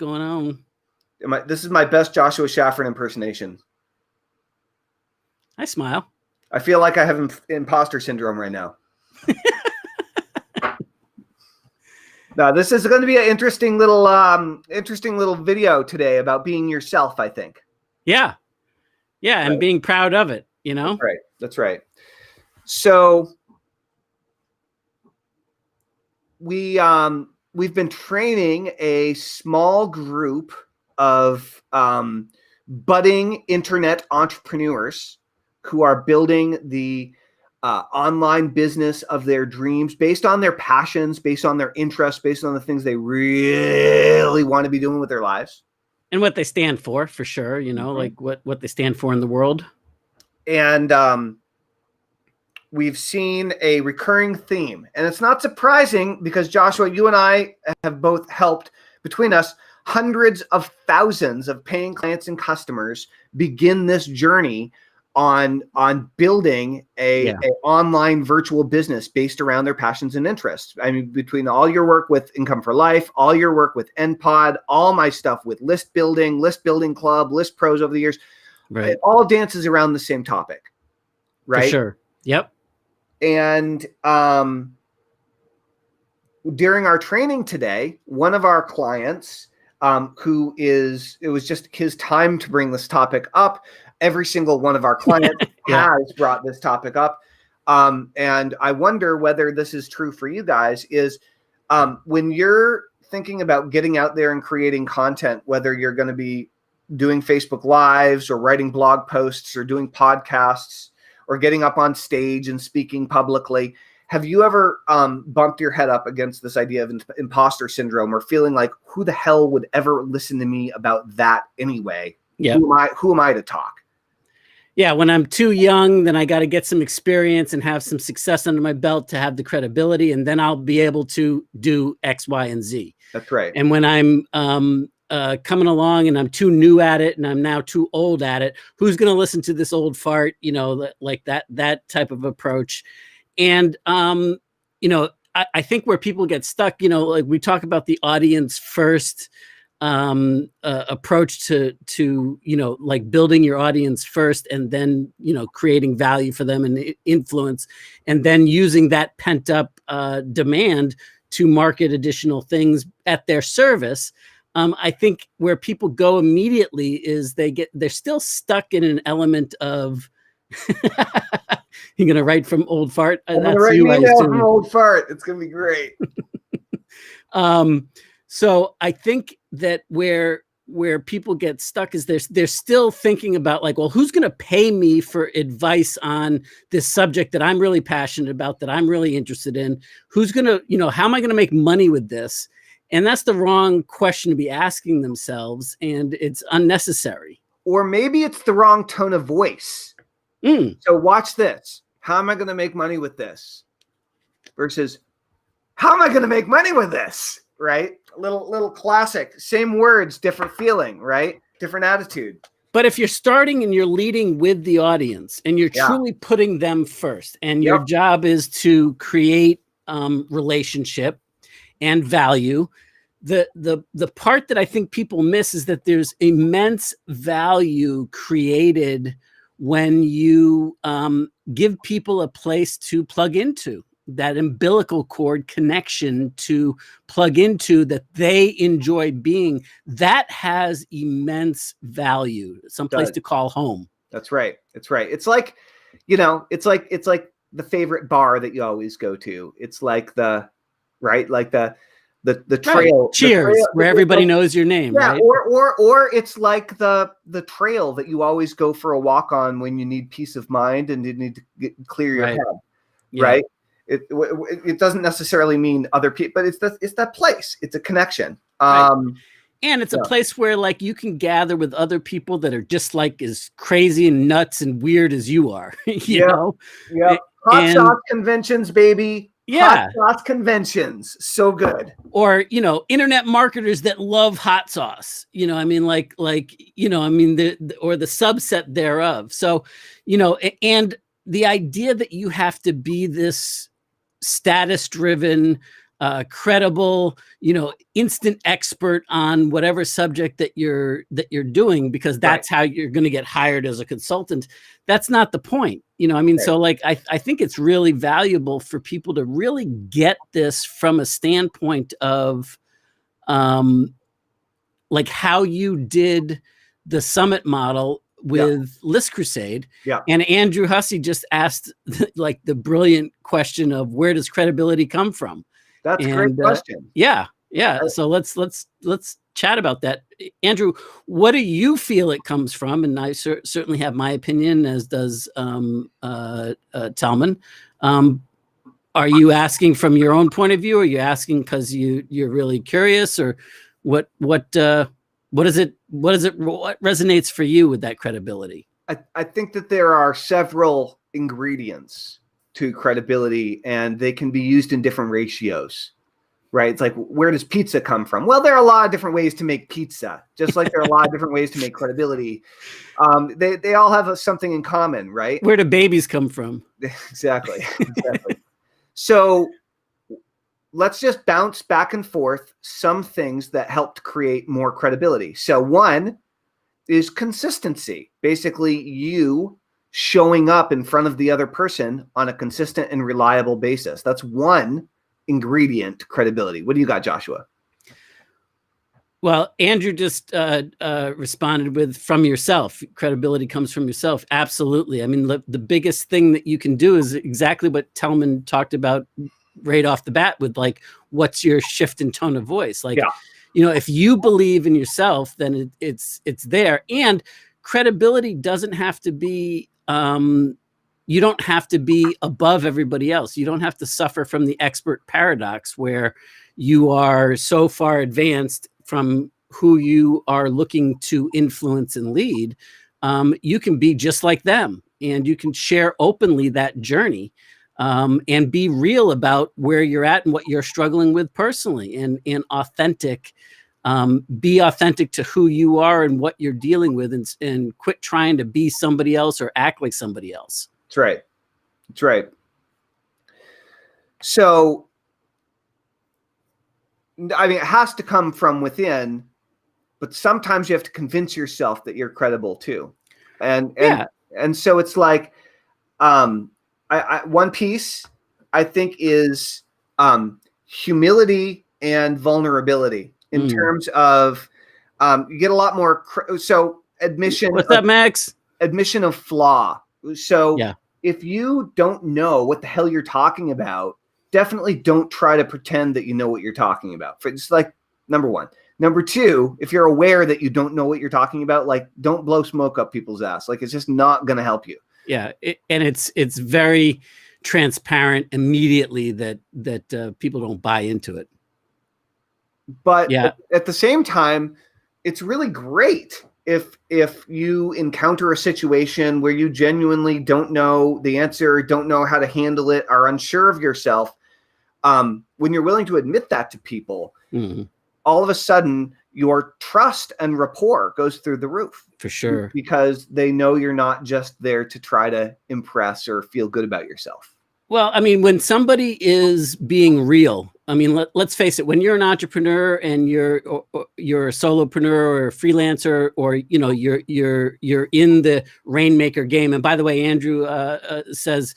going on? This is my best Joshua Schaffern impersonation. I smile. I feel like I have imposter syndrome right now. Now, this is going to be an interesting little video today about being yourself, I think. Yeah. Yeah, and being proud of it, you know? That's right. That's right. So we've been training a small group of budding internet entrepreneurs who are building the online business of their dreams based on their passions, based on their interests, based on the things they really want to be doing with their lives. And what they stand for sure, you know, like what they stand for in the world. And we've seen a recurring theme. And it's not surprising because, Joshua, you and I have both helped, between us, hundreds of thousands of paying clients and customers begin this journey on building a online virtual business based around their passions and interests. I mean, between all your work with Income for Life, all your work with NPod, all my stuff with List Building Club, List Pros over the years, right? It all dances around the same topic, right? For sure. Yep. And during our training today, one of our clients, it was just his time to bring this topic up. Every single one of our clients has brought this topic up. And I wonder whether this is true for you guys, is when you're thinking about getting out there and creating content, whether you're going to be doing Facebook Lives or writing blog posts or doing podcasts or getting up on stage and speaking publicly, have you ever bumped your head up against this idea of imposter syndrome or feeling like, who the hell would ever listen to me about that anyway? Yeah. Who am I to talk? Yeah, when I'm too young, then I got to get some experience and have some success under my belt to have the credibility, and then I'll be able to do X, Y, and Z. That's right. And when I'm coming along and I'm too new at it and I'm now too old at it, who's going to listen to this old fart? You know, like that type of approach. And you know, I think where people get stuck, you know, like we talk about the audience first approach to, you know, like building your audience first and then, you know, creating value for them and influence, and then using that pent up demand to market additional things at their service. I think where people go immediately is they're still stuck in an element of, you're going to write from old fart. I'm going to write an email from old fart. It's going to be great. So I think that where people get stuck is they're still thinking about like, well, who's going to pay me for advice on this subject that I'm really passionate about, that I'm really interested in? Who's going to, you know, how am I going to make money with this? And that's the wrong question to be asking themselves. And it's unnecessary. Or maybe it's the wrong tone of voice. So watch this. How am I going to make money with this? Versus, how am I going to make money with this? Right? Little classic, same words, different feeling, right? Different attitude. But if you're starting and you're leading with the audience and you're truly putting them first, and your job is to create relationship and value, the part that I think people miss is that there's immense value created when you give people a place to plug into, that umbilical cord connection to plug into that they enjoy being. That has immense value, someplace to call home. That's right. That's right. It's like, you know, it's like the favorite bar that you always go to. It's like the trail. Right. Cheers, where everybody knows your name. Yeah, right? or it's like the trail that you always go for a walk on when you need peace of mind and you need to clear your head. Yeah. Right. It doesn't necessarily mean other people, but it's that place. It's a connection. Right. And it's a place where like you can gather with other people that are just like as crazy and nuts and weird as you are. you know? Yeah. Hot sauce conventions, baby. Yeah. Hot sauce conventions. So good. Or, you know, internet marketers that love hot sauce, you know, I mean, like, you know, I mean, or the subset thereof. So, you know, and the idea that you have to be this status driven, credible, instant expert on whatever subject that you're doing, because that's how you're going to get hired as a consultant. That's not the point. So like, I think it's really valuable for people to really get this from a standpoint of like how you did the summit model with List Crusade. And Andrew Hussey just asked like the brilliant question of, where does credibility come from? That's a great question. Yeah. So let's chat about that. Andrew, what do you feel it comes from? And I certainly have my opinion, as does Talman. Are you asking from your own point of view, or are you asking because you're really curious, or what resonates for you with that credibility? I think that there are several ingredients to credibility, and they can be used in different ratios, right? It's like, where does pizza come from? Well, there are a lot of different ways to make pizza, just like there are a lot of different ways to make credibility. They all have something in common, right? Where do babies come from? Exactly. So let's just bounce back and forth some things that helped create more credibility. So one is consistency. Basically, you showing up in front of the other person on a consistent and reliable basis. That's one ingredient to credibility. What do you got, Joshua? Well, Andrew just responded with, from yourself. Credibility comes from yourself. Absolutely. I mean, the biggest thing that you can do is exactly what Telman talked about right off the bat with, like, what's your shift in tone of voice? Like, if you believe in yourself, then it's there. And credibility doesn't have to be, you don't have to be above everybody else. You don't have to suffer from the expert paradox where you are so far advanced from who you are looking to influence and lead. You can be just like them, and you can share openly that journey, and be real about where you're at and what you're struggling with personally, and authentic. Be authentic to who you are and what you're dealing with, and quit trying to be somebody else or act like somebody else. That's right. That's right. So, I mean, it has to come from within, but sometimes you have to convince yourself that you're credible too. And so it's like, one piece I think is humility and vulnerability in terms of, you get a lot more. So admission. What's up, Max? Admission of flaw. So if you don't know what the hell you're talking about, definitely don't try to pretend that you know what you're talking about. It's like, number one. Number two, if you're aware that you don't know what you're talking about, like, don't blow smoke up people's ass. Like, it's just not going to help you. Yeah. And it's very transparent immediately that people don't buy into it. But at the same time, it's really great if you encounter a situation where you genuinely don't know the answer, don't know how to handle it, are unsure of yourself. When you're willing to admit that to people, all of a sudden your trust and rapport goes through the roof. For sure. Because they know you're not just there to try to impress or feel good about yourself. Well, I mean, when somebody is being real, I mean, let's face it, when you're an entrepreneur and you're a solopreneur or a freelancer, or, you're in the rainmaker game. And by the way, Andrew says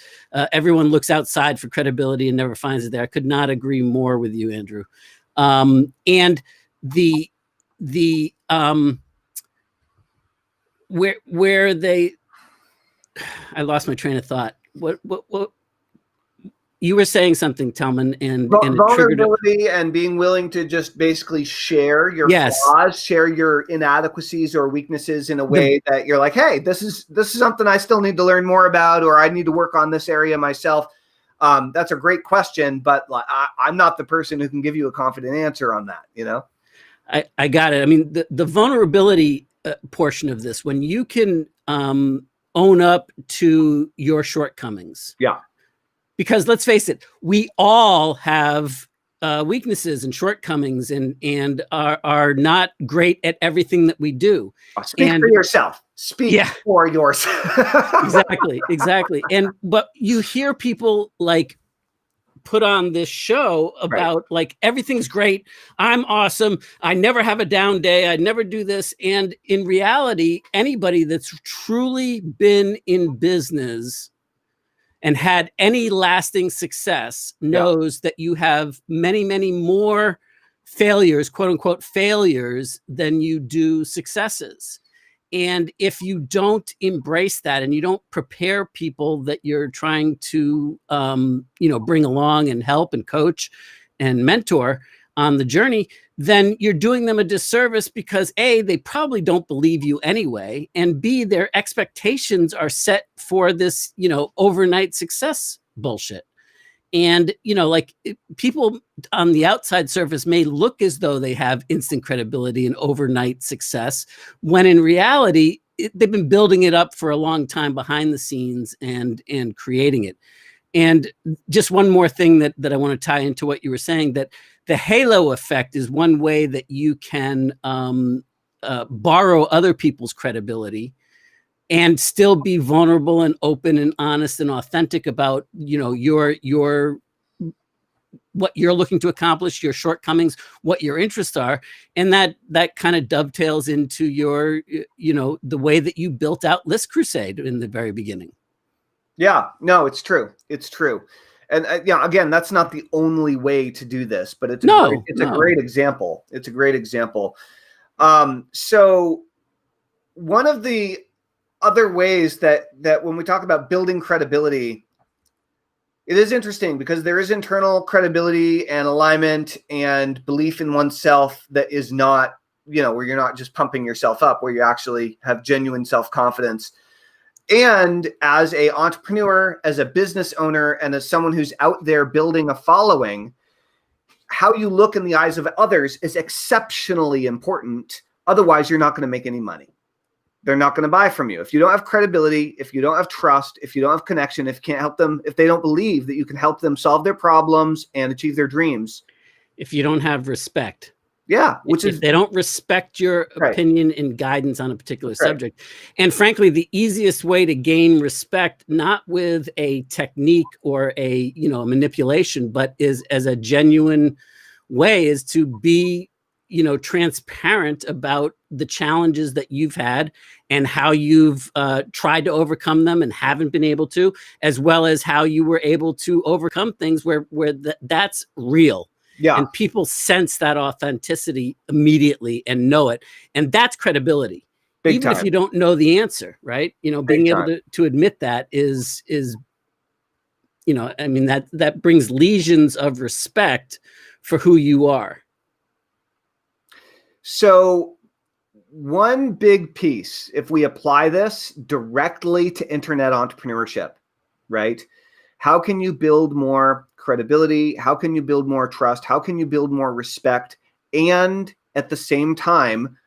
everyone looks outside for credibility and never finds it there. I could not agree more with you, Andrew. And where they, I lost my train of thought. What you were saying something, Telman, and vulnerability and being willing to just basically share your flaws, share your inadequacies or weaknesses in a way that you're like, hey, this is something I still need to learn more about, or I need to work on this area myself. That's a great question, but I'm not the person who can give you a confident answer on that. I got it. I mean, the vulnerability portion of this, when you can own up to your shortcomings. Yeah. Because let's face it, we all have weaknesses and shortcomings, and are not great at everything that we do. Speak for yourself. Speak for yourself. Exactly. But you hear people like put on this show about like, everything's great. I'm awesome. I never have a down day. I never do this. And in reality, anybody that's truly been in business and had any lasting success knows that you have many, many more failures, quote unquote, failures than you do successes. And if you don't embrace that and you don't prepare people that you're trying to, bring along and help and coach and mentor on the journey, then you're doing them a disservice because A, they probably don't believe you anyway. And B, their expectations are set for this, overnight success bullshit. And, people on the outside surface may look as though they have instant credibility and overnight success, when in reality, they've been building it up for a long time behind the scenes and creating it. And just one more thing that I want to tie into what you were saying, that the halo effect is one way that you can borrow other people's credibility and still be vulnerable and open and honest and authentic about, your what you're looking to accomplish, your shortcomings, what your interests are. And that kind of dovetails into your, the way that you built out List Crusade in the very beginning. Yeah, no, it's true. It's true. And again, that's not the only way to do this, but it's a great example. It's a great example. So one of the other ways that when we talk about building credibility, it is interesting because there is internal credibility and alignment and belief in oneself that is not, where you're not just pumping yourself up, where you actually have genuine self-confidence. And as an entrepreneur, as a business owner, and as someone who's out there building a following, how you look in the eyes of others is exceptionally important. Otherwise, you're not going to make any money. They're not going to buy from you. If you don't have credibility, if you don't have trust, if you don't have connection, if you can't help them, if they don't believe that you can help them solve their problems and achieve their dreams. If you don't have respect. Yeah. If they don't respect your opinion and guidance on a particular subject. And frankly, the easiest way to gain respect, not with a technique or a manipulation, but is as a genuine way, is to be transparent about the challenges that you've had and how you've tried to overcome them and haven't been able to, as well as how you were able to overcome things where that's real. Yeah. And people sense that authenticity immediately and know it. And that's credibility. Big Even time. If you don't know the answer, right? Being able to admit that is that brings legions of respect for who you are. So one big piece, if we apply this directly to internet entrepreneurship, right? How can you build more credibility? How can you build more trust? How can you build more respect? And at the same time,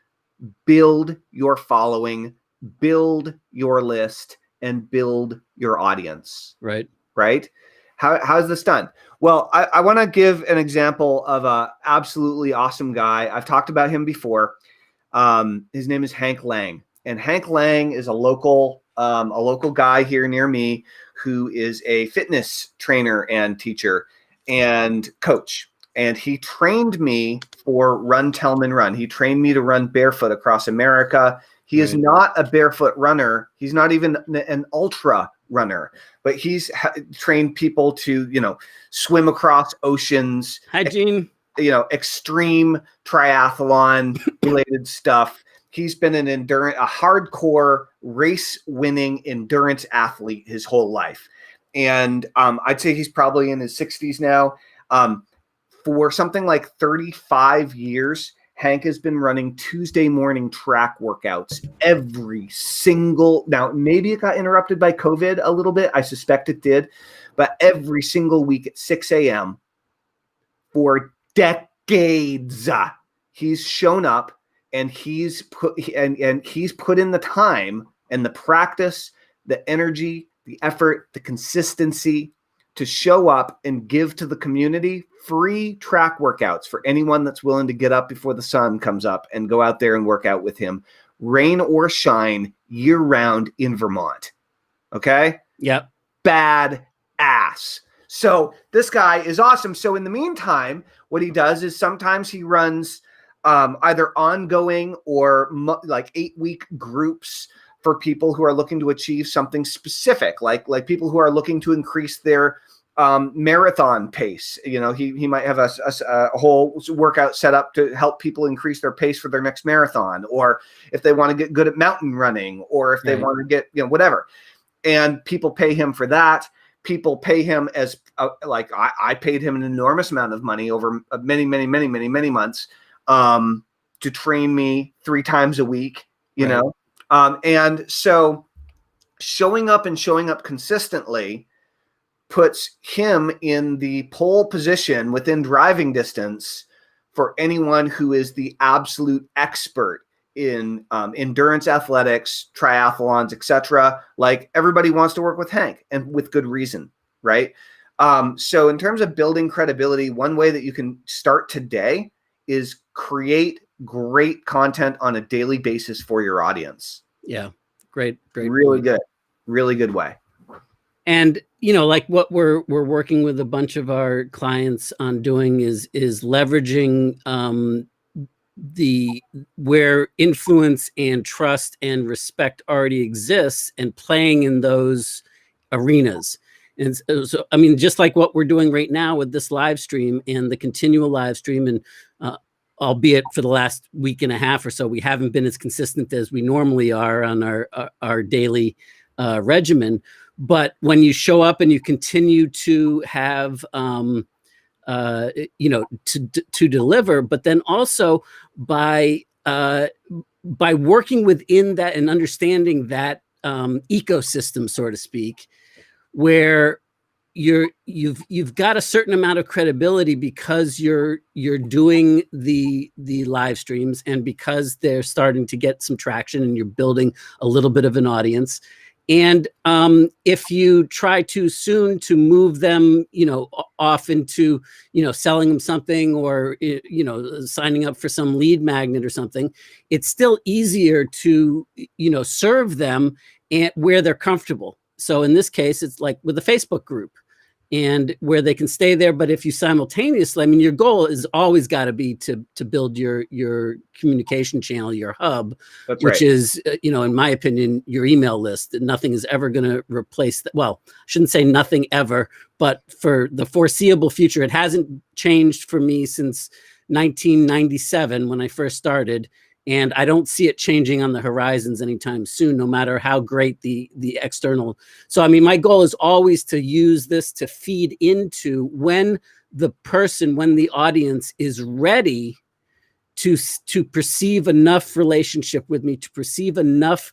build your following, build your list, and build your audience. Right. Right? How's this done? Well, I want to give an example of a absolutely awesome guy. I've talked about him before. His name is Hank Lang, and Hank Lang is a local guy here near me who is a fitness trainer and teacher and coach. And he trained me for Run, Tellman, Run. He trained me to run barefoot across America. He is not a barefoot runner. He's not even an ultra runner, but he's trained people to, swim across oceans. Hi, Gene. Extreme triathlon related stuff. He's been a hardcore race-winning endurance athlete his whole life. And I'd say he's probably in his 60s now. For something like 35 years, Hank has been running Tuesday morning track workouts every single, now maybe it got interrupted by COVID a little bit. I suspect it did, but every single week at 6 a.m. for decades, he's shown up and he's put in the time and the practice, the energy, the effort, the consistency to show up and give to the community free track workouts for anyone that's willing to get up before the sun comes up and go out there and work out with him, rain or shine, year round in Vermont. Okay? Yep. Bad ass. So this guy is awesome. So in the meantime, what he does is sometimes he runs either ongoing or like 8-week groups for people who are looking to achieve something specific, like people who are looking to increase their marathon pace. You know, he might have a whole workout set up to help people increase their pace for their next marathon, or if they want to get good at mountain running, or if they want to get, you know, whatever. And people pay him for that. People pay him as like I paid him an enormous amount of money over many months to train me 3 times a week, you know? And so showing up consistently puts him in the pole position within driving distance for anyone who is the absolute expert in endurance athletics, triathlons, etc. Like, everybody wants to work with Hank, and with good reason, right? So in terms of building credibility, one way that you can start today is create great content on a daily basis for your audience. Yeah. Great. Really good. Really good way. And, you know, like what we're working with a bunch of our clients on doing is leveraging where influence and trust and respect already exists, and playing in those arenas. And so, I mean, just like what we're doing right now with this live stream and the continual live stream, and albeit for the last week and a half or so, we haven't been as consistent as we normally are on our daily regimen. But when you show up and you continue to have, you know, to deliver, but then also by working within that and understanding that ecosystem, so to speak, where you've got a certain amount of credibility because you're doing the live streams, and because they're starting to get some traction, and you're building a little bit of an audience. And if you try too soon to move them, you know, off into, you know, selling them something, or, you know, signing up for some lead magnet or something, it's still easier to, you know, serve them where they're comfortable. So in this case, it's like with a Facebook group, and where they can stay there. But if you simultaneously, I mean, your goal is always got to be to build your communication channel, your hub, which is, you know, in my opinion, your email list. Nothing is ever going to replace that. Well, I shouldn't say nothing ever, but for the foreseeable future, it hasn't changed for me since 1997 when I first started. And I don't see it changing on the horizons anytime soon, no matter how great the external. So, I mean, my goal is always to use this to feed into when the audience is ready to perceive enough relationship with me, to perceive enough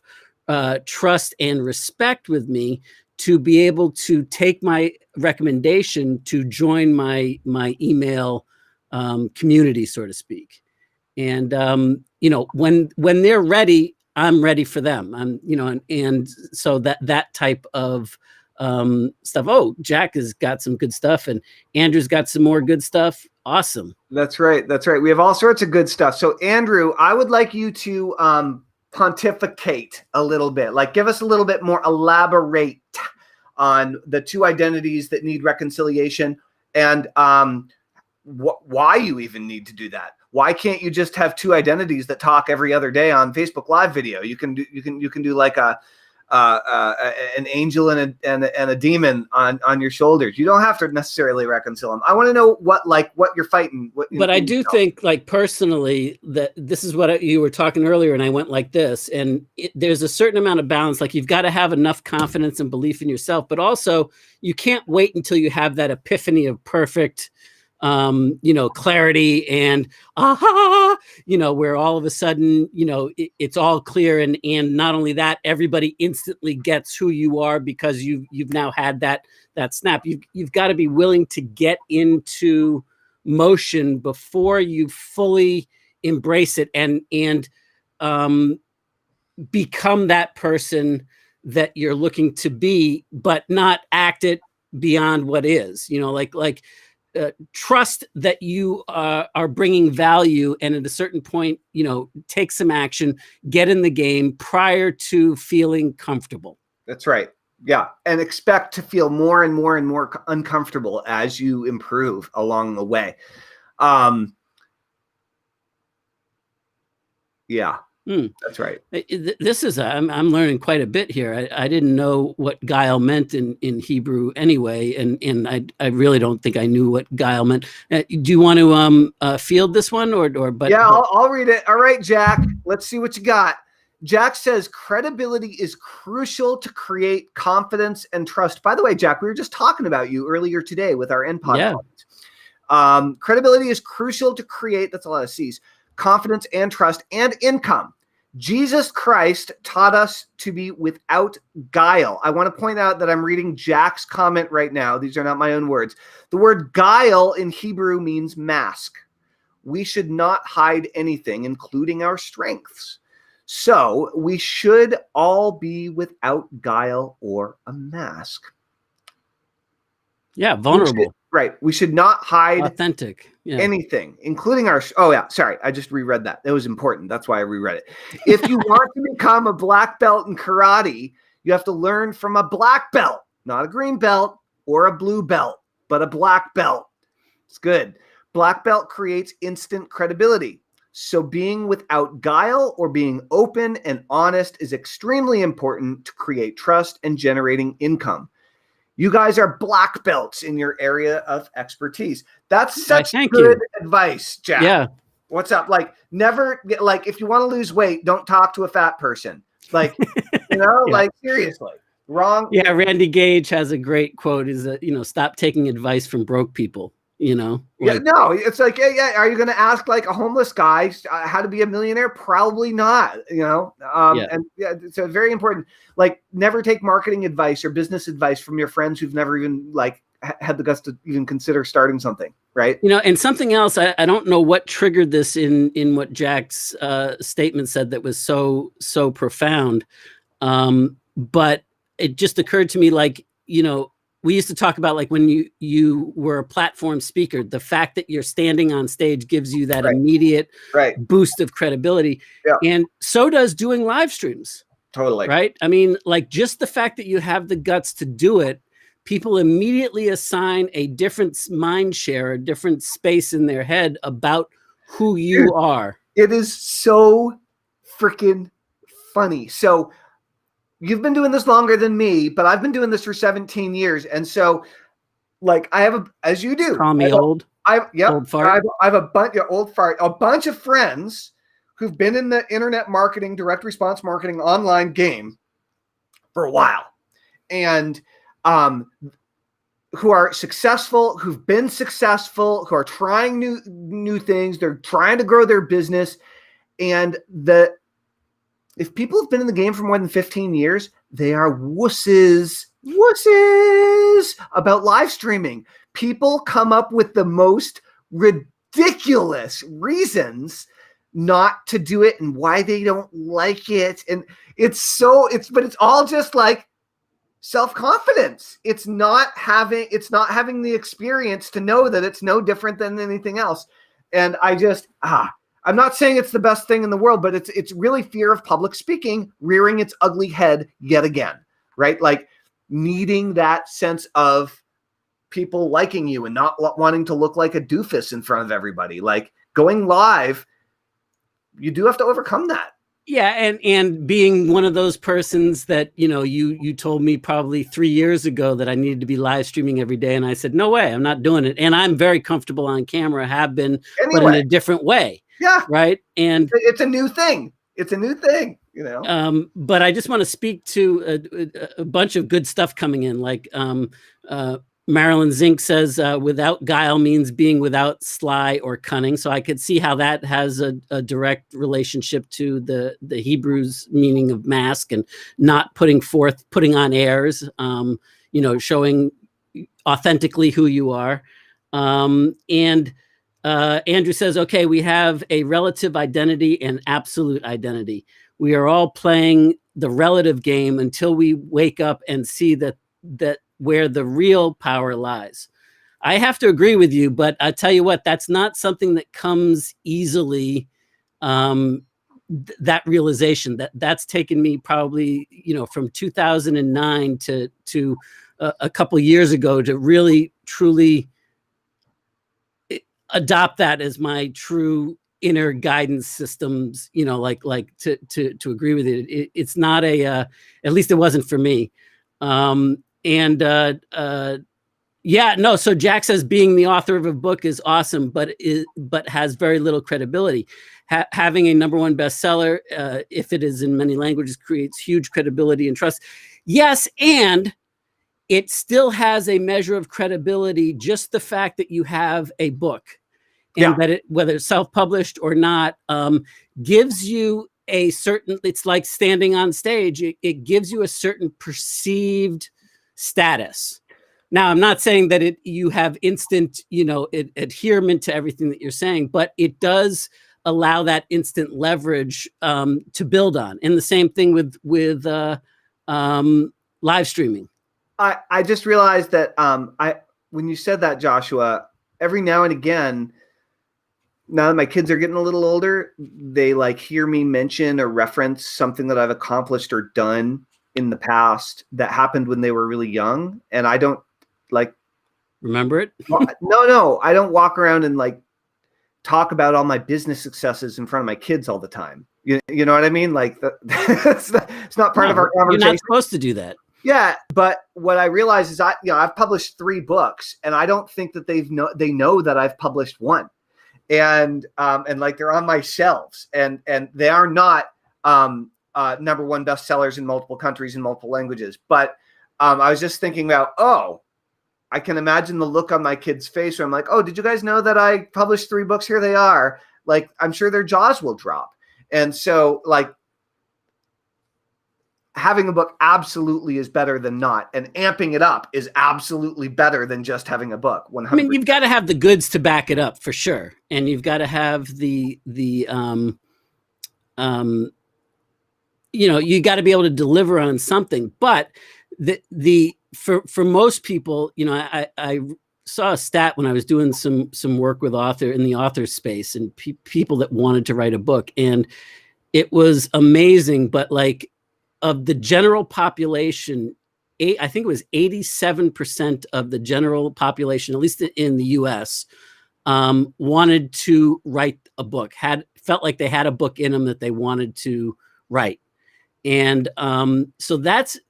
trust and respect with me, to be able to take my recommendation to join my email community, so to speak. And, you know, when they're ready, I'm ready for them. I'm, you know, and so that type of stuff. Oh, Jack has got some good stuff, and Andrew's got some more good stuff. Awesome. That's right. That's right. We have all sorts of good stuff. So Andrew, I would like you to pontificate a little bit, like give us a little bit more elaborate on the 2 identities that need reconciliation, and why you even need to do that. Why can't you just have 2 identities that talk every other day on Facebook Live video? You can do like an angel and a demon on your shoulders. You don't have to necessarily reconcile them. I want to know what you're fighting. But I do think, like, personally, that this is what you were talking earlier, and I went like this, and there's a certain amount of balance. Like, you've got to have enough confidence and belief in yourself, but also you can't wait until you have that epiphany of perfect, you know, clarity and aha, you know, where all of a sudden, you know, it's all clear. And not only that, everybody instantly gets who you are because you've now had that snap. You've got to be willing to get into motion before you fully embrace it and become that person that you're looking to be, but not act it beyond what is, you know, like trust that you are bringing value, and at a certain point, you know, take some action, get in the game prior to feeling comfortable. That's right. Yeah. And expect to feel more and more and more uncomfortable as you improve along the way. Yeah. That's right. This is I'm learning quite a bit here. I didn't know what guile meant in Hebrew anyway, and I really don't think I knew what guile meant. Do you want to field this one or but yeah, I'll read it. All right, Jack. Let's see what you got. Jack says credibility is crucial to create confidence and trust. By the way, Jack, we were just talking about you earlier today with our NPod. Yeah. Credibility is crucial to create, that's a lot of C's, confidence and trust and income. Jesus Christ taught us to be without guile. I want to point out that I'm reading Jack's comment right now. These are not my own words. The word guile in Hebrew means mask. We should not hide anything, including our strengths. So we should all be without guile or a mask. Yeah, vulnerable. Right. We should not hide authentic anything, including our. Oh, yeah. Sorry. I just reread that. That was important. That's why I reread it. If you want to become a black belt in karate, you have to learn from a black belt, not a green belt or a blue belt, but a black belt. It's good. Black belt creates instant credibility. So being without guile or being open and honest is extremely important to create trust and generating income. You guys are black belts in your area of expertise. That's such good advice, Jack. Yeah. What's up? Like, never, like, if you want to lose weight, don't talk to a fat person. Like, you know, like, seriously. Wrong. Yeah, Randy Gage has a great quote, is that, stop taking advice from broke people. Like, yeah, no, it's like, yeah, are you going to ask like a homeless guy how to be a millionaire? Probably not, and it's a very important, like, never take marketing advice or business advice from your friends who've never even like had the guts to even consider starting something. Right. And something else, I don't know what triggered this in what Jack's statement said that was so profound. But it just occurred to me, like, we used to talk about, like, when you were a platform speaker, the fact that you're standing on stage gives you that immediate boost of credibility. Yeah. And so does doing live streams. Totally. Right. I mean, like, just the fact that you have the guts to do it, people immediately assign a different mind share, a different space in their head about who you are. It is so freaking funny. So you've been doing this longer than me, but I've been doing this for 17 years. And so, like, I have as you do. Call me old. Old fart. I have a bunch of friends who've been in the internet marketing, direct response marketing, online game for a while. And who are successful, who've been successful, who are trying new things. They're trying to grow their business. And if people have been in the game for more than 15 years, they are wusses about live streaming. People come up with the most ridiculous reasons not to do it and why they don't like it. And it's all just like self-confidence. It's not having the experience to know that it's no different than anything else. And I just, I'm not saying it's the best thing in the world, but it's really fear of public speaking rearing its ugly head yet again, right? Like, needing that sense of people liking you and not wanting to look like a doofus in front of everybody. Like, going live, you do have to overcome that. Yeah, and being one of those persons that, you told me probably 3 years ago that I needed to be live streaming every day, and I said, no way, I'm not doing it. And I'm very comfortable on camera, have been, but in a different way. Yeah. Right. And it's a new thing. But I just want to speak to a bunch of good stuff coming in. Like Marilyn Zink says, without guile means being without sly or cunning. So I could see how that has a direct relationship to the Hebrew's meaning of mask and not putting on airs, showing authentically who you are. Andrew says, okay, we have a relative identity and absolute identity. We are all playing the relative game until we wake up and see that where the real power lies. I have to agree with you, but I tell you what, that's not something that comes easily that realization. That's taken me probably, from 2009 to a couple of years ago to really truly adopt that as my true inner guidance systems, like to agree with it. It's not at least it wasn't for me. Yeah, no. So Jack says being the author of a book is awesome, but has very little credibility. Having a #1 bestseller, if it is in many languages, creates huge credibility and trust. Yes, and it still has a measure of credibility. Just the fact that you have a book, and that whether it's self-published or not, gives you a certain. It's like standing on stage. It gives you a certain perceived status. Now, I'm not saying that you have instant, adherement to everything that you're saying, but it does allow that instant leverage to build on. And the same thing with live streaming. I just realized that when you said that, Joshua, every now and again, now that my kids are getting a little older, they like hear me mention or reference something that I've accomplished or done in the past that happened when they were really young, and I don't remember it. No, I don't walk around and talk about all my business successes in front of my kids all the time. You know what I mean? It's not part of our conversation. You're not supposed to do that. Yeah, but what I realize is I've published 3 books, and I don't think that they know that I've published one, and they're on my shelves, and they are not #1 bestsellers in multiple countries in multiple languages. But I was just thinking about, I can imagine the look on my kid's face where I'm like, oh, did you guys know that I published 3 books? Here they are. I'm sure their jaws will drop. And so having a book absolutely is better than not. And amping it up is absolutely better than just having a book. 100%. I mean, you've got to have the goods to back it up for sure. And you've got to have you got to be able to deliver on something. But for most people, I saw a stat when I was doing some work with in the author space and people that wanted to write a book, and it was amazing. But of the general population, I think it was 87% of the general population, at least in the U.S., wanted to write a book. Felt like they had a book in them that they wanted to write. And so that's,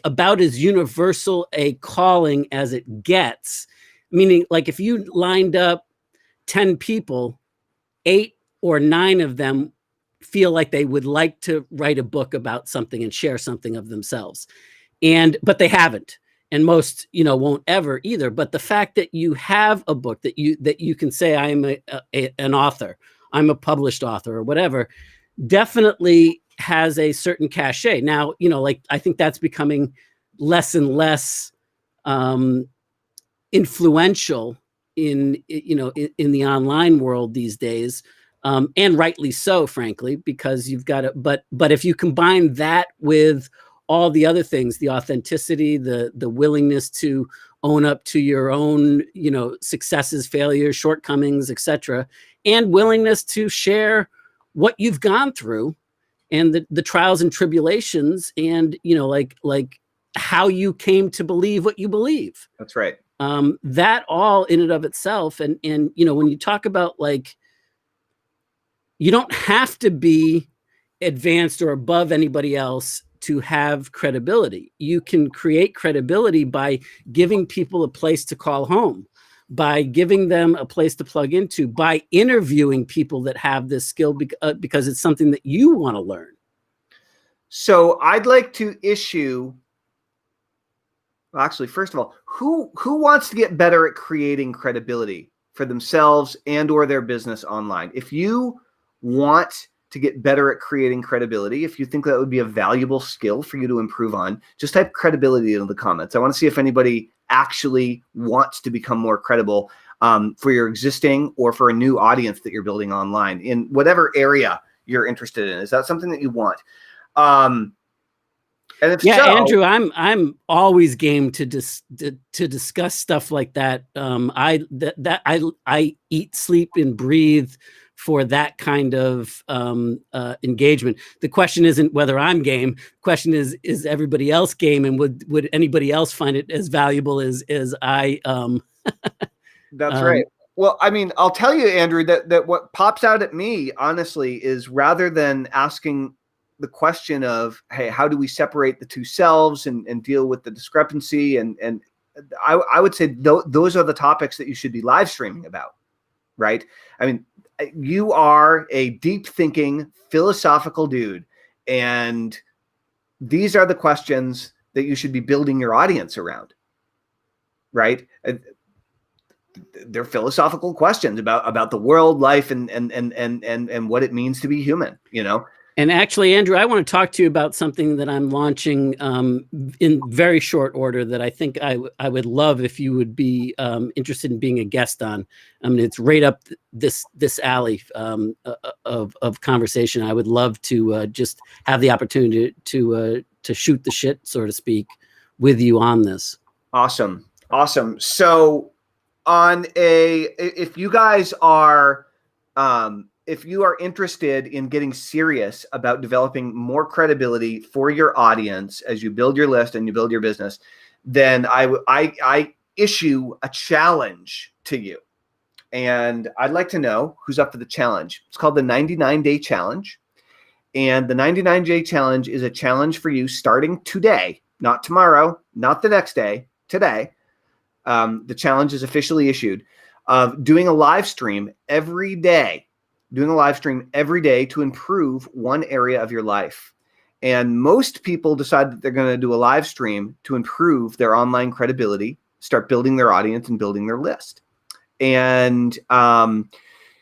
about as universal a calling as it gets. Meaning, if you lined up 10 people, 8 or 9 of them feel like they would like to write a book about something and share something of themselves. But they haven't. And most, won't ever either. But the fact that you have a book that you can say, I'm an author, I'm a published author or whatever, definitely has a certain cachet. Now, I think that's becoming less and less influential in the online world these days, and rightly so, frankly, because you've got to. But if you combine that with all the other things, the authenticity, the willingness to own up to your own, successes, failures, shortcomings, etc., and willingness to share what you've gone through and the trials and tribulations, and how you came to believe what you believe. That's right. That all in and of itself, and when you talk about you don't have to be advanced or above anybody else to have credibility. You can create credibility by giving people a place to call home, by giving them a place to plug into, by interviewing people that have this skill because it's something that you want to learn. So I'd like to issue, actually, first of all, who wants to get better at creating credibility for themselves and or their business online? If you want to get better at creating credibility, if you think that would be a valuable skill for you to improve on, just type credibility into the comments. I want to see if anybody actually wants to become more credible for your existing or for a new audience that you're building online in whatever area you're interested in. Is that something that you want? And if so, Andrew, I'm always game to discuss stuff like that. I eat, sleep, and breathe for that kind of engagement. The question isn't whether I'm game. The question is everybody else game, and would anybody else find it as valuable as I? That's right. Well, I mean, I'll tell you, Andrew, that what pops out at me, honestly, is rather than asking the question of, hey, how do we separate the two selves and deal with the discrepancy? And I would say those are the topics that you should be live streaming about, right? I mean, you are a deep thinking, philosophical dude. And these are the questions that you should be building your audience around, right? They're philosophical questions about the world, life, and what it means to be human, you know? And actually, Andrew, I want to talk to you about something that I'm launching in very short order that I think I would love if you would be interested in being a guest on. I mean, it's right up this alley of conversation. I would love to just have the opportunity to shoot the shit, so to speak, with you on this. Awesome. So if you guys are if you are interested in getting serious about developing more credibility for your audience as you build your list and you build your business, then I issue a challenge to you. And I'd like to know who's up for the challenge. It's called the 99-Day Challenge. And the 99-Day Challenge is a challenge for you starting today, not tomorrow, not the next day, today. The challenge is officially issued of doing a live stream every day. Doing a live stream every day to improve one area of your life. And most people decide that they're going to do a live stream to improve their online credibility, start building their audience and building their list. And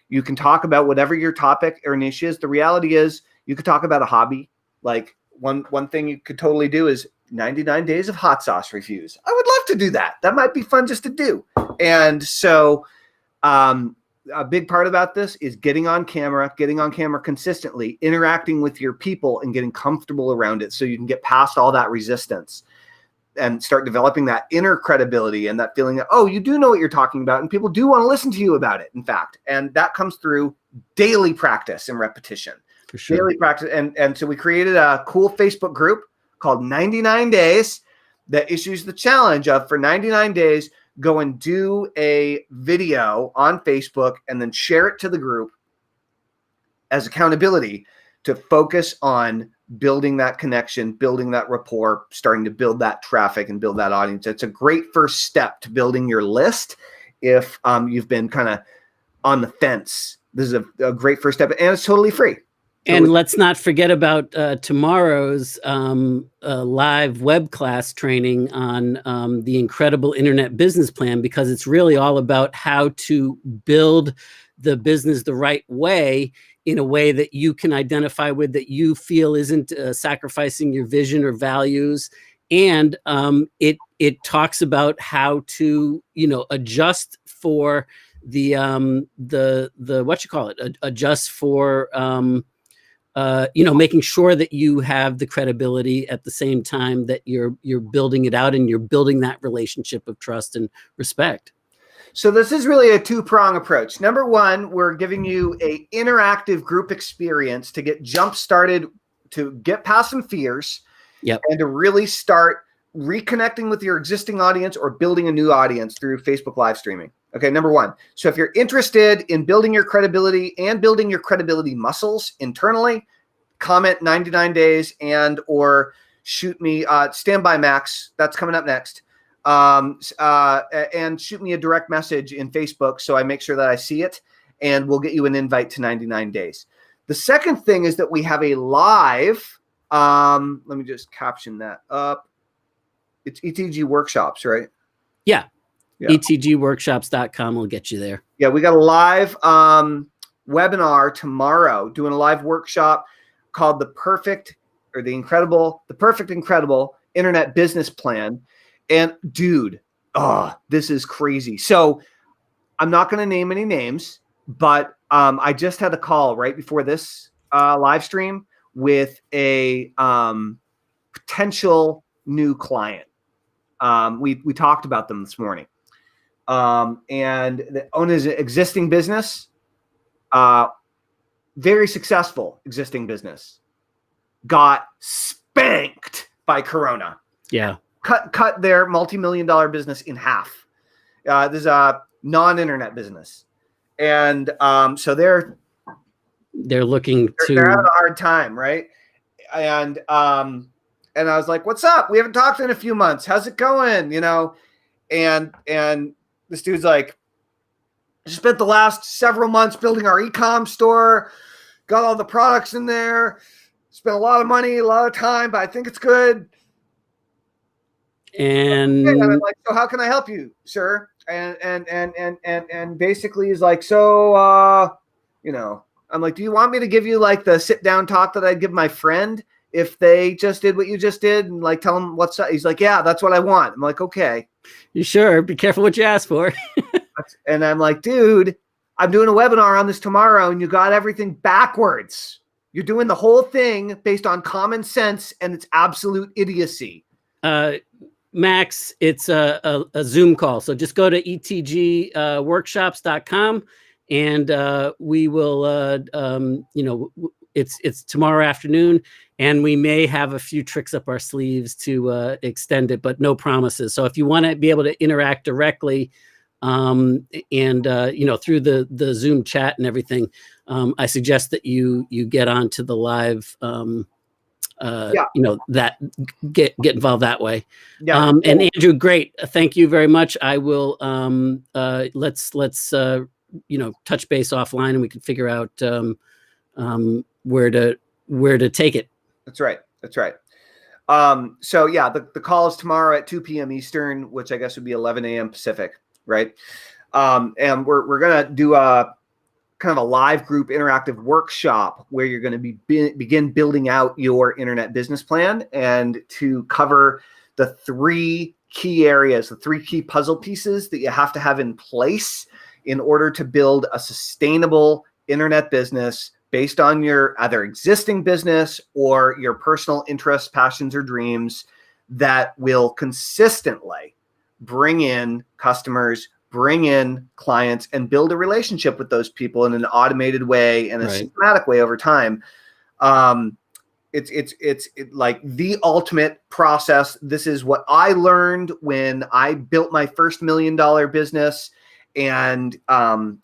you can talk about whatever your topic or niche is. The reality is you could talk about a hobby. Like one thing you could totally do is 99 days of hot sauce reviews. I would love to do that. That might be fun just to do. And so a big part about this is getting on camera consistently, interacting with your people and getting comfortable around it so you can get past all that resistance and start developing that inner credibility and that feeling that, oh, you do know what you're talking about and people do want to listen to you about it, in fact. And that comes through daily practice and repetition. For sure. Daily practice. And so we created a cool Facebook group called 99 Days that issues the challenge of, for 99 days, go and do a video on Facebook and then share it to the group as accountability to focus on building that connection, building that rapport, starting to build that traffic and build that audience. It's a great first step to building your list if you've been kind of on the fence. This is a great first step, and it's totally free. And let's not forget about tomorrow's live web class training on the incredible internet business plan, because it's really all about how to build the business the right way, in a way that you can identify with, that you feel isn't sacrificing your vision or values. And it talks about how to, adjust for the what you call it, adjust for making sure that you have the credibility at the same time that you're building it out and you're building that relationship of trust and respect. So this is really a two-prong approach. Number one, we're giving you a interactive group experience to get jump started, to get past some fears, and to really start reconnecting with your existing audience or building a new audience through Facebook live streaming. Okay, number one. So if you're interested in building your credibility and building your credibility muscles internally, comment 99 days and or shoot me Standby Max. That's coming up next. And shoot me a direct message in Facebook so I make sure that I see it, and we'll get you an invite to 99 days. The second thing is that we have a live, let me just caption that up. It's ETG Workshops, right? Yeah. ETGworkshops.com will get you there. Yeah, we got a live webinar tomorrow, doing a live workshop called The Perfect Incredible Internet Business Plan. And dude, this is crazy. So I'm not going to name any names, but I just had a call right before this live stream with a potential new client. We talked about them this morning. And they own his existing business, very successful existing business, got spanked by Corona. Yeah. Cut their multi-million-dollar business in half. This is a non-internet business. And so they're looking to, they're having a hard time, right? And I was like, "What's up? We haven't talked in a few months. How's it going?" You know, and this dude's like, "I spent the last several months building our e-com store, got all the products in there, spent a lot of money, a lot of time, but I think it's good." And I'm like, "So how can I help you, sir?" And basically he's like, "So you know," I'm like, "Do you want me to give you like the sit down talk that I'd give my friend if they just did what you just did, and like tell them what's up?" He's like, "Yeah, that's what I want." I'm like, "Okay." You sure? Be careful what you ask for. And I'm like, "Dude, I'm doing a webinar on this tomorrow, and you got everything backwards. You're doing the whole thing based on common sense, and it's absolute idiocy." Max, it's a Zoom call. So just go to etgworkshops.com and we will, you know, it's tomorrow afternoon, and we may have a few tricks up our sleeves to extend it, but no promises. So if you want to be able to interact directly and, you know, through the Zoom chat and everything, I suggest that you get onto the live you know, that get involved that way. Yeah. And Andrew, great. Thank you very much. I will, let's you know, touch base offline and we can figure out, where to take it. That's right. That's right. So yeah, the call is tomorrow at 2 p.m. Eastern, which I guess would be 11 a.m. Pacific. Right. And we're going to do a kind of a live group interactive workshop where you're going to begin building out your internet business plan, and to cover the 3 key areas, the 3 key puzzle pieces that you have to have in place in order to build a sustainable internet business based on your either existing business or your personal interests, passions, or dreams that will consistently bring in customers, bring in clients, and build a relationship with those people in an automated way and a systematic way over time. It's like the ultimate process. This is what I learned when I built my first $1 million business, and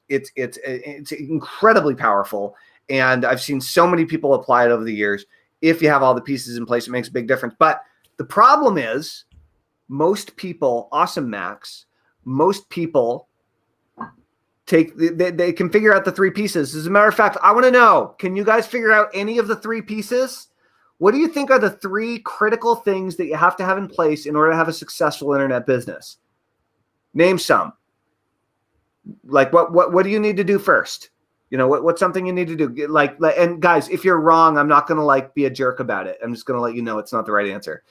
it's incredibly powerful. And I've seen so many people apply it over the years. If you have all the pieces in place, it makes a big difference. But the problem is, most people, awesome Max, most people they can figure out the 3 pieces. As a matter of fact, I want to know, can you guys figure out any of the 3 pieces? What do you think are the 3 critical things that you have to have in place in order to have a successful internet business? Name some. Like what do you need to do first? You know, what's something you need to do? Like, and guys, if you're wrong, I'm not going to like be a jerk about it. I'm just going to let you know it's not the right answer.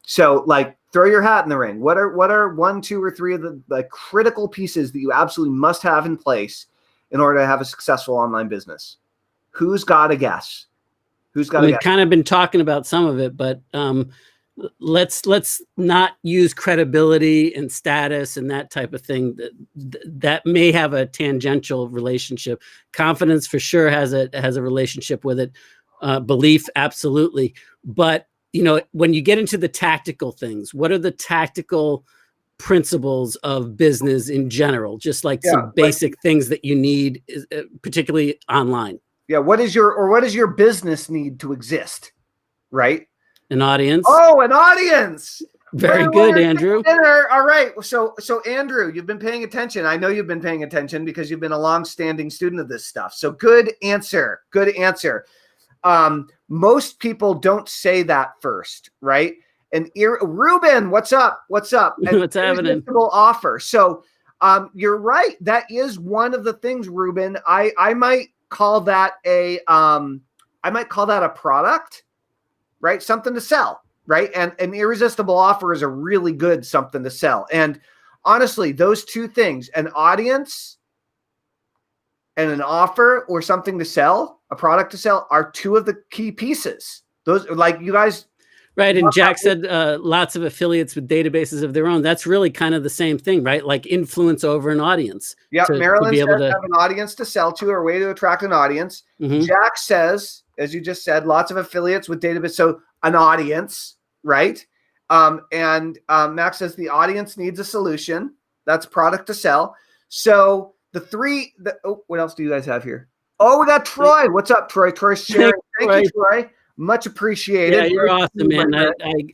So like, throw your hat in the ring. What are 1, 2, or 3 of the critical pieces that you absolutely must have in place in order to have a successful online business? Who's got a guess? Who's got a guess? We've kind of been talking about some of it, but let's not use credibility and status and that type of thing. That may have a tangential relationship. Confidence for sure has a relationship with it. Belief, absolutely. But you know, when you get into the tactical things, what are the tactical principles of business in general? Just like some basic things that you need, particularly online. Yeah. What does your business need to exist? Right. An audience. Oh, an audience. Very good, Andrew. All right. So Andrew, you've been paying attention. I know you've been paying attention because you've been a long-standing student of this stuff. So good answer. Good answer. Most people don't say that first, right? And Ruben, what's up? What's up? What's happening? Irresistible offer. So, you're right. That is one of the things, Ruben. I might call that a product, right? Something to sell, right? And an irresistible offer is a really good something to sell. And honestly, those 2 things, an audience and an offer or something to sell, a product to sell, are 2 of the key pieces. Those, like, you guys. Right. And Jack said lots of affiliates with databases of their own. That's really kind of the same thing, right? Like influence over an audience. Yep. To Marilyn be able says to have an audience to sell to, or a way to attract an audience. Jack says, as you just said, lots of affiliates with database. So an audience, right? Max says the audience needs a solution. That's product to sell. So what else do you guys have here? Oh, we got Troy. What's up, Troy? Troy's sharing. Thank you, Troy. Much appreciated. Yeah, you're awesome, man.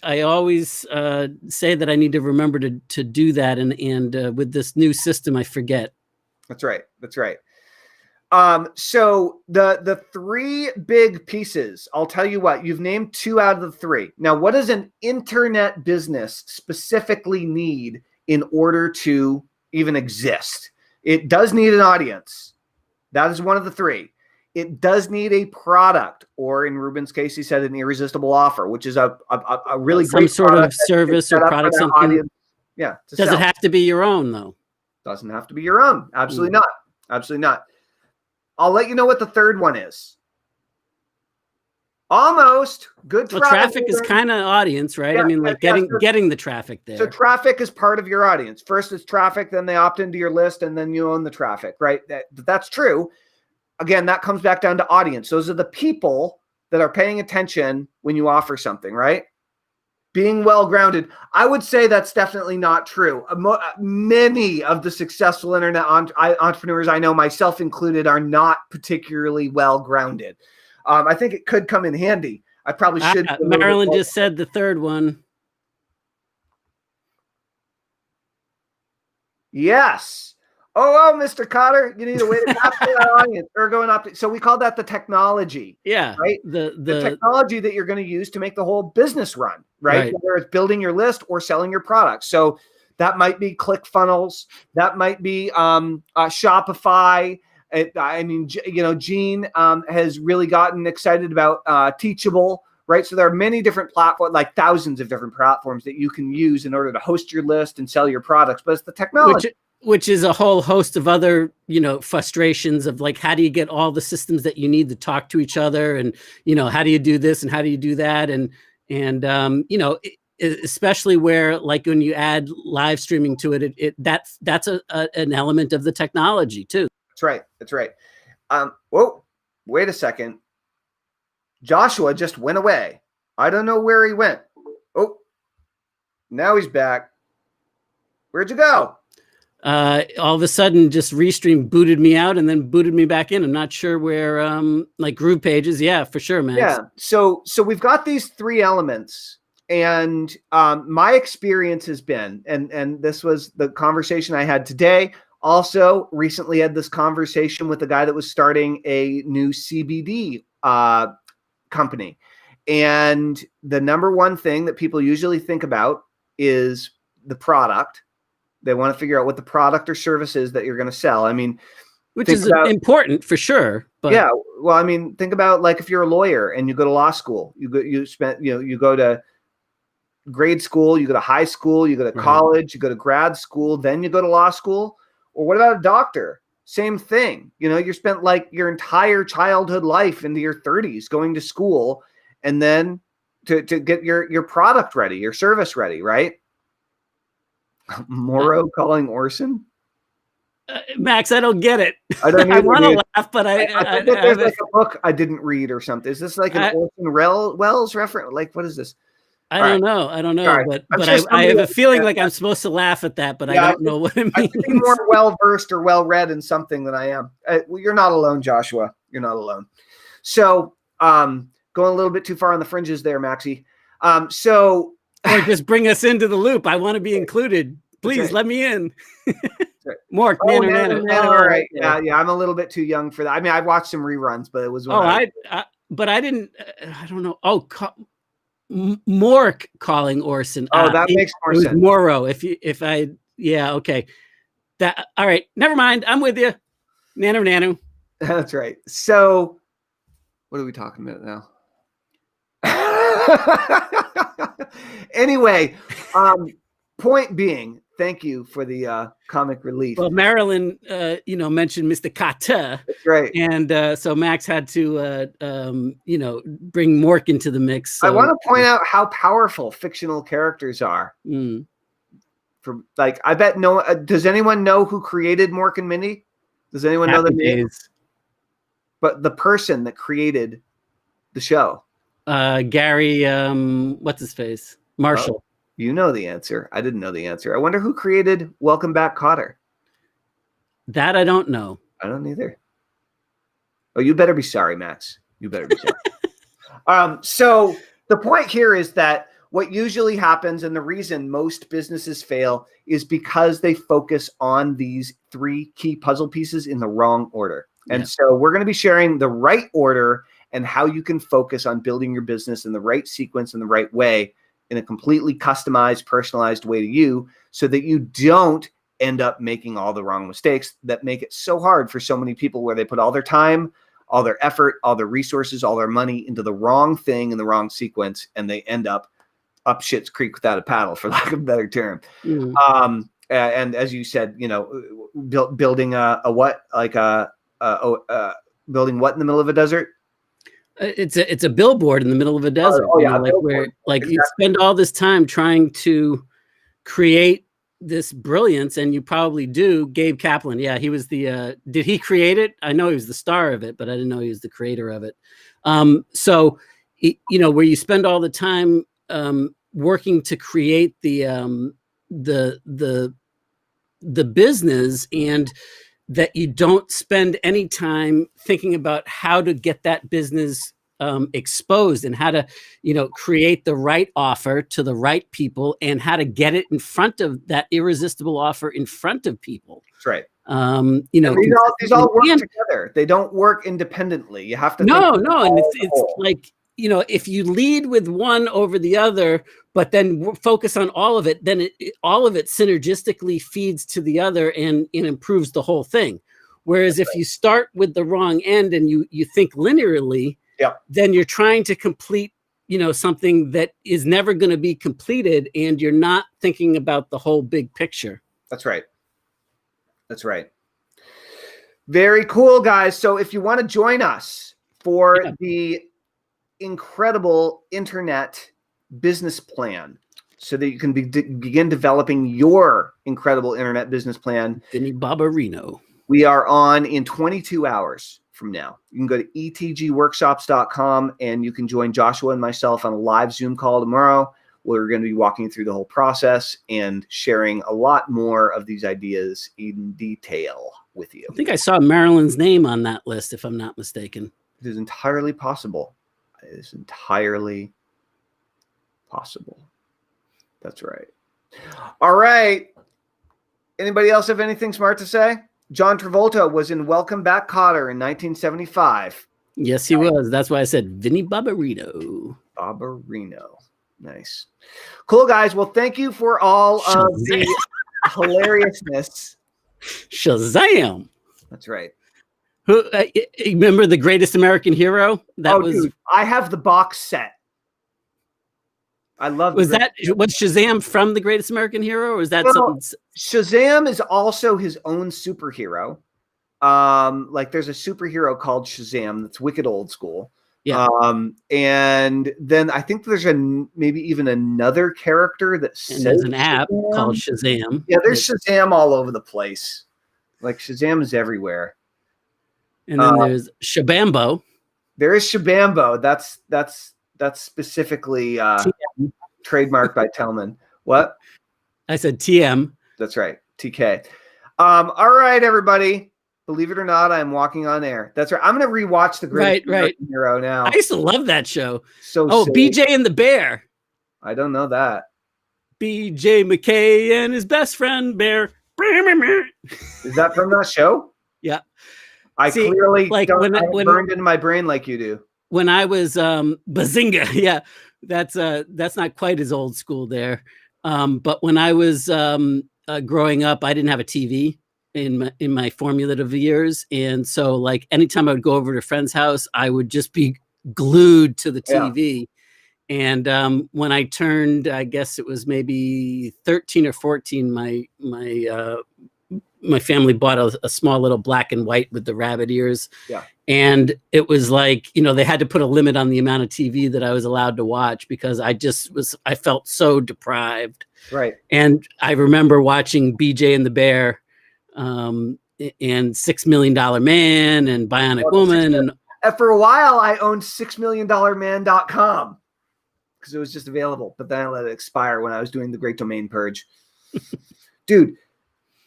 I always say that I need to remember to do that, and with this new system, I forget. That's right. That's right. So the three big pieces, I'll tell you what, you've named 2 out of the 3. Now, what does an internet business specifically need in order to even exist? It does need an audience. That is one of the 3. It does need a product, or in Ruben's case, he said an irresistible offer, which is a really some great sort of service or product. Something. Audience. Yeah. Does it have to be your own though? Doesn't have to be your own. Absolutely not. Absolutely not. I'll let you know what the third one is. Almost good. Well, traffic is kind of audience, right? Yeah, I mean, like getting the traffic there. So traffic is part of your audience. First it's traffic, then they opt into your list, and then you own the traffic, right? That's true. Again, that comes back down to audience. Those are the people that are paying attention when you offer something, right? Being well-grounded. I would say that's definitely not true. Many of the successful internet entrepreneurs I know, myself included, are not particularly well-grounded. I think it could come in handy. I probably should. Marilyn just said the third one. Yes. Oh, Mr. Cotter, you need a way to capture our audience. So we call that the technology. Yeah. Right. The technology that you're going to use to make the whole business run, right? Whether it's building your list or selling your product. So that might be ClickFunnels. That might be Shopify. Gene has really gotten excited about Teachable, right? So there are many different platforms, like thousands of different platforms that you can use in order to host your list and sell your products. But it's the technology. Which is a whole host of other, frustrations of like, how do you get all the systems that you need to talk to each other? And, how do you do this and how do you do that? And especially where, like, when you add live streaming to it, that's an element of the technology too. That's right. That's right. Whoa, wait a second. Joshua just went away. I don't know where he went. Oh, now he's back. Where'd you go? All of a sudden just Restream booted me out and then booted me back in. I'm not sure where, like group pages. Yeah, for sure, Max. Yeah. So we've got these 3 elements, and my experience has been, and this was the conversation I had today. Also recently had this conversation with a guy that was starting a new CBD company. And the number one thing that people usually think about is the product. They want to figure out what the product or service is that you're going to sell. I mean, which is important for sure. But yeah, well, I mean, think about, like, if you're a lawyer and you go to law school, you go to grade school, you go to high school, you go to college, you go to grad school, then you go to law school. Or what about a doctor? Same thing. You spent like your entire childhood life into your 30s going to school, and then to get your product ready, your service ready, right? Morrow calling Orson. Max, I don't get it. I don't. I want to laugh, but I think that there's like a book I didn't read or something. Is this like an Orson Welles reference? Like, what is this? I don't know. Right. But I have a feeling like I'm supposed to laugh at that, but I don't know what it means. I'm more well-versed or well-read in something than I am. Well, you're not alone, Joshua. You're not alone. So going a little bit too far on the fringes there, Maxie. Or just bring us into the loop. I want to be included. Please let me in. More. All right. Yeah. I'm a little bit too young for that. I mean, I watched some reruns, but it was when but I didn't. I don't know. Oh, Mork calling Orson. Oh, that makes more sense. Morrow. Okay. That. All right. Never mind. I'm with you. Nanu. That's right. So, what are we talking about now? Anyway, point being, thank you for the comic relief. Well, Marilyn, mentioned Mr. Carter. That's right. And so Max had to, bring Mork into the mix. So, I want to point out how powerful fictional characters are. For I bet does anyone know who created Mork and Mindy? Does anyone know the name? But the person that created the show. Gary, what's his face? Marshall. Oh, you know the answer. I didn't know the answer. I wonder who created Welcome Back, Kotter. That I don't know. I don't either. Oh, you better be sorry, Max. You better be sorry. So the point here is that what usually happens, and the reason most businesses fail, is because they focus on these 3 key puzzle pieces in the wrong order. And so we're going to be sharing the right order and how you can focus on building your business in the right sequence in the right way, in a completely customized, personalized way to you, so that you don't end up making all the wrong mistakes that make it so hard for so many people, where they put all their time, all their effort, all their resources, all their money into the wrong thing in the wrong sequence, and they end up shit's creek without a paddle, for lack of a better term. And as you said, building building what in the middle of a desert? It's a billboard in the middle of a desert. You spend all this time trying to create this brilliance, and you probably do. Gabe Kaplan, he was the. Did he create it? I know he was the star of it, but I didn't know he was the creator of it. Where you spend all the time working to create the business, and that you don't spend any time thinking about how to get that business exposed, and how to, create the right offer to the right people, and how to get it in front of that irresistible offer in front of people. That's right. These all work together. They don't work independently. You have to. And it's like, if you lead with one over the other, but then focus on all of it, then all of it synergistically feeds to the other, and it improves the whole thing. Whereas if you start with the wrong end and you think linearly, then you're trying to complete, something that is never going to be completed, and you're not thinking about the whole big picture. That's right. That's right. Very cool, guys. So if you want to join us for the incredible internet business plan, so that you can begin developing your incredible internet business plan, Vinny Barbarino. We are on in 22 hours from now. You can go to etgworkshops.com, and you can join Joshua and myself on a live Zoom call tomorrow. We're going to be walking through the whole process and sharing a lot more of these ideas in detail with you. I think I saw Marilyn's name on that list, if I'm not mistaken. It is entirely possible. It is entirely possible. That's right. All right. Anybody else have anything smart to say? John Travolta was in Welcome Back, Kotter in 1975. Yes, he was. That's why I said Vinny Barbarino. Barbarino. Nice. Cool, guys. Well, thank you for all of the hilariousness. Shazam. That's right. Who remember The Greatest American Hero? Dude, I have the box set. I love. Was Shazam from The Greatest American Hero, or is that something? Shazam is also his own superhero. There's a superhero called Shazam that's wicked old school. Yeah. And then I think there's maybe even another character there's an app called Shazam. Yeah, there's Shazam all over the place. Like Shazam is everywhere. And then there's Shabambo. There is Shabambo. That's specifically trademarked by Tellman. What? I said TM. That's right. TK. All right, everybody. Believe it or not, I'm walking on air. That's right. I'm going to rewatch The Greatest American Hero now. I used to love that show. So silly. BJ and the Bear. I don't know that. BJ McKay and his best friend Bear. Is that from that show? Yeah. I clearly don't have it burned into my brain like you do. When I was Bazinga, yeah, that's not quite as old school there. But when I was growing up, I didn't have a TV in my formative years, and so like anytime I would go over to a friend's house, I would just be glued to the TV. And when I turned, I guess it was maybe 13 or 14, my family bought a small little black and white with the rabbit ears. Yeah. And it was like, they had to put a limit on the amount of TV that I was allowed to watch because I felt so deprived. Right. And I remember watching BJ and the Bear and $6 Million Man and Bionic Woman. And for a while, I owned $6millionman.com because it was just available. But then I let it expire when I was doing the Great Domain Purge. Dude.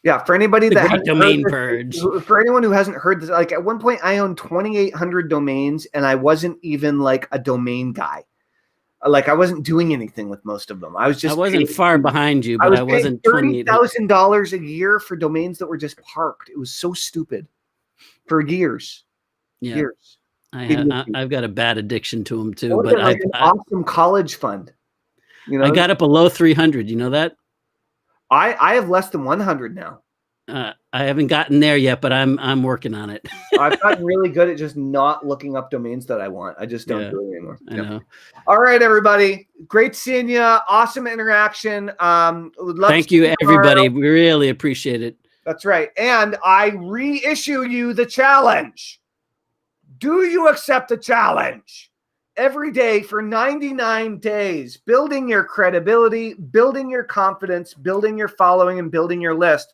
Yeah, for anybody that domain purge. For anyone who hasn't heard this, like at one point I owned 2,800 domains, and I wasn't even like a domain guy. Like I wasn't doing anything with most of them. I wasn't far behind you, but I wasn't $30,000 a year for domains that were just parked. It was so stupid for years. Yeah. Years. I've got a bad addiction to them too. But like an awesome college fund. I got up below 300. You know that? I have less than 100 now. I haven't gotten there yet, but I'm working on it. I've gotten really good at just not looking up domains that I want. I just don't do it anymore. I know. All right, everybody. Great seeing you. Awesome interaction. Thank you, everybody. We really appreciate it. That's right. And I reissue you the challenge. Do you accept the challenge? Every day for 99 days, building your credibility, building your confidence, building your following, and building your list.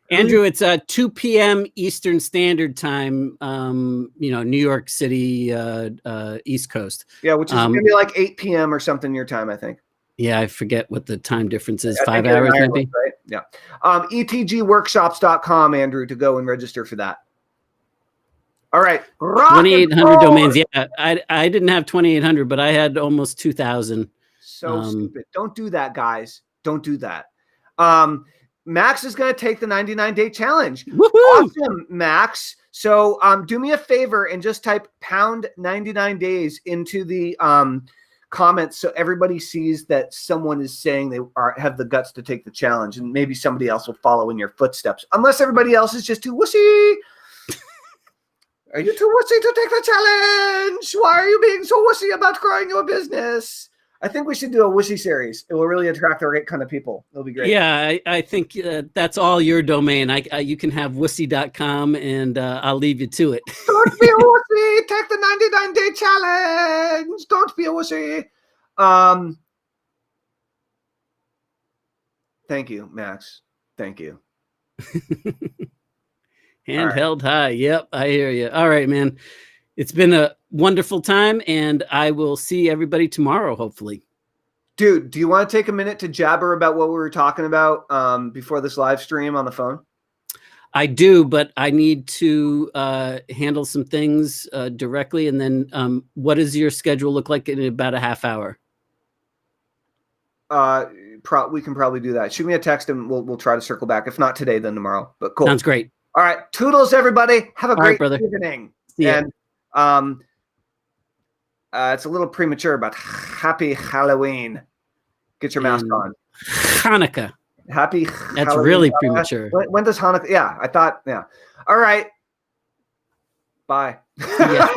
Andrew, it's 2 p.m. Eastern Standard Time, New York City, East Coast. Yeah, which is maybe like 8 p.m. or something your time, I think. Yeah, I forget what the time difference is. 5 hours, maybe? Right? Yeah. ETGworkshops.com, Andrew, to go and register for that. All right. 2,800 domains. Yeah, I didn't have 2,800, but I had almost 2,000. So stupid. Don't do that, guys. Don't do that. Max is going to take the 99-day challenge. Woohoo! Awesome, Max. So do me a favor and just type pound 99 days into the comments so everybody sees that someone is saying they have the guts to take the challenge, and maybe somebody else will follow in your footsteps. Unless everybody else is just too wussy. Are you too wussy to take the challenge? Why are you being so wussy about growing your business? I think we should do a wussy series. It will really attract the right kind of people. It'll be great. Yeah, I think that's all your domain. You can have wussy.com and I'll leave you to it. Don't be a wussy. Take the 99-day challenge. Don't be a wussy. Thank you, Max. Thank you. Handheld high. Yep, I hear you. All right, man. It's been a wonderful time, and I will see everybody tomorrow, hopefully. Dude, do you want to take a minute to jabber about what we were talking about before this live stream on the phone? I do, but I need to handle some things directly. And then what does your schedule look like in about a half hour? We can probably do that. Shoot me a text and we'll try to circle back. If not today, then tomorrow. But cool. Sounds great. All right. Toodles, everybody. Have a great evening. Yeah. And it's a little premature, but happy Halloween. Get your mask on. Hanukkah. Happy That's Halloween. really premature. When does Hanukkah? Yeah, I thought, yeah. All right. Bye. Yeah.